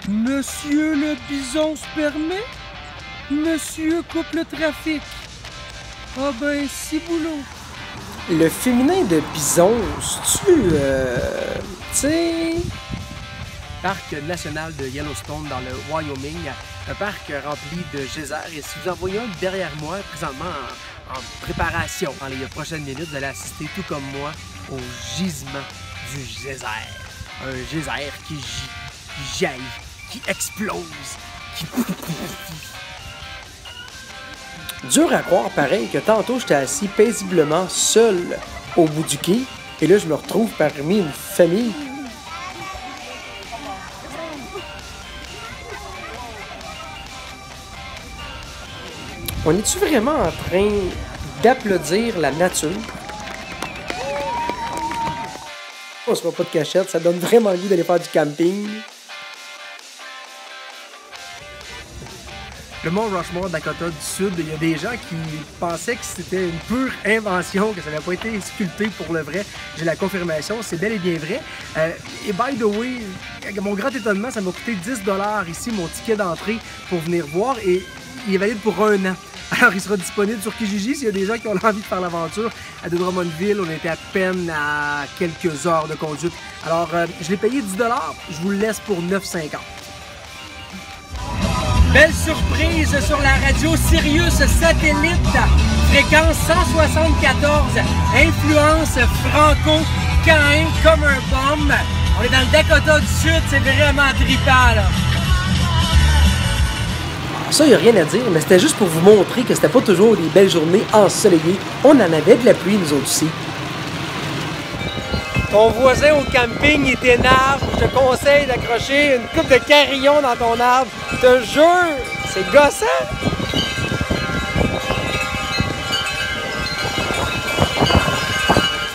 Monsieur le bison se permet? Monsieur coupe le trafic. Ah ben, si boulot. Le féminin de bison, c'est-tu, tu sais... Parc national de Yellowstone dans le Wyoming, un parc rempli de geysers. Et si vous en voyez un derrière moi, présentement en préparation, dans les prochaines minutes, vous allez assister tout comme moi au gisement du geyser. Un geyser qui gît, qui jaillit, qui explose, qui... Dur à croire, pareil, que tantôt j'étais assis paisiblement seul au bout du quai, et là je me retrouve parmi une famille. On est-tu vraiment en train d'applaudir la nature? On se voit pas de cachette, ça donne vraiment le goût d'aller faire du camping. Le mont Rushmore, Dakota du Sud, il y a des gens qui pensaient que c'était une pure invention, que ça n'avait pas été sculpté pour le vrai. J'ai la confirmation, c'est bel et bien vrai. Et by the way, mon grand étonnement, ça m'a coûté 10 $ ici, mon ticket d'entrée pour venir voir, et il est valide pour 1 an. Alors, il sera disponible sur Kijiji s'il y a des gens qui ont envie de faire l'aventure. À de Drummondville, on était à peine à quelques heures de conduite. Alors, je l'ai payé 10 $, je vous le laisse pour 9,50 $. Belle surprise sur la radio Sirius Satellite, fréquence 174, influence franco-caïn comme un bombe. On est dans le Dakota du Sud, c'est vraiment trippant là. Ça, il n'y a rien à dire, mais c'était juste pour vous montrer que c'était pas toujours des belles journées ensoleillées. On en avait de la pluie, nous autres aussi. Ton voisin au camping est énerve, je te conseille d'accrocher une coupe de carillon dans ton arbre. Je te jure, c'est gossant!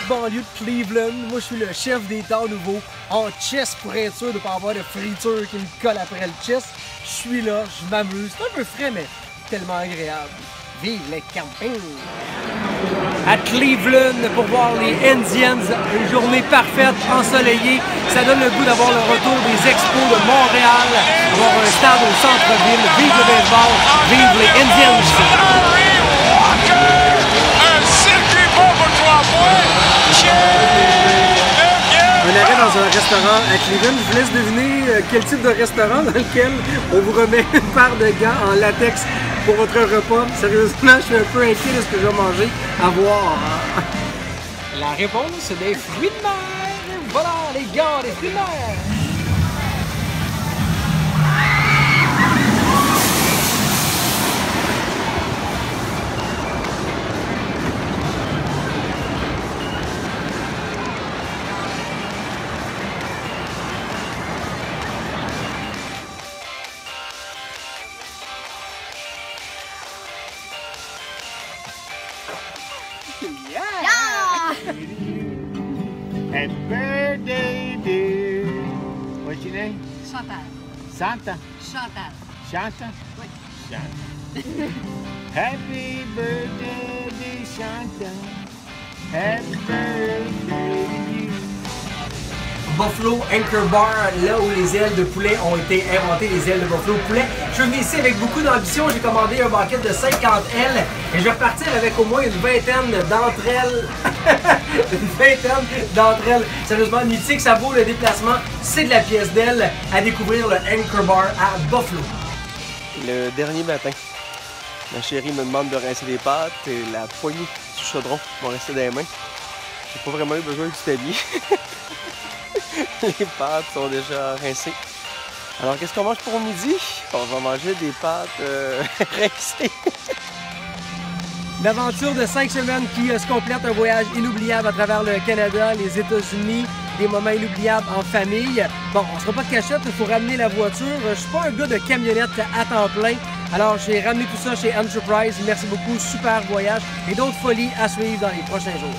Banlieue de Cleveland, moi je suis le chef des temps nouveaux, en chest pour être sûr de ne pas avoir de friture qui me colle après le chest. Je suis là, je m'amuse, c'est un peu frais mais tellement agréable. Vive le camping! À Cleveland pour voir les Indians, une journée parfaite, ensoleillée. Ça donne le goût d'avoir le retour des expos de Montréal, avoir un stade au centre-ville. Vive le baseball, vive les Indians! Un arrêt dans un restaurant à Cleveland. Je vous laisse deviner quel type de restaurant dans lequel on vous remet une paire de gants en latex pour votre repas. Sérieusement, je suis un peu inquiet de ce que je vais manger. À voir. La réponse, c'est des fruits de mer. Voilà, les gars, des fruits de mer. Happy birthday, dear. What's your name? Chantal. Santa. Chantal. Shanta? Oui. Shanta. Happy birthday, dear Shanta. Happy birthday to you. Buffalo Anchor Bar, là où les ailes de poulet ont été inventées, les ailes de Buffalo poulet. Je suis venu ici avec beaucoup d'ambition, j'ai commandé un banquet de 50 ailes et je vais repartir avec au moins une vingtaine d'entre elles. Une vingtaine d'entre elles. Sérieusement, mythique, ça vaut le déplacement. C'est de la pièce d'aile à découvrir le Anchor Bar à Buffalo. Le dernier matin, ma chérie me demande de rincer les pâtes et la poignée du chaudron vont rester dans les mains. J'ai pas vraiment eu besoin du tamis. Les pâtes sont déjà rincées. Alors qu'est-ce qu'on mange pour midi? On va manger des pâtes rincées. L'aventure de 5 semaines qui se complète, un voyage inoubliable à travers le Canada, les États-Unis, des moments inoubliables en famille. Bon, on sera pas de cachette, il faut ramener la voiture. Je suis pas un gars de camionnette à temps plein. Alors j'ai ramené tout ça chez Enterprise. Merci beaucoup, super voyage et d'autres folies à suivre dans les prochains jours.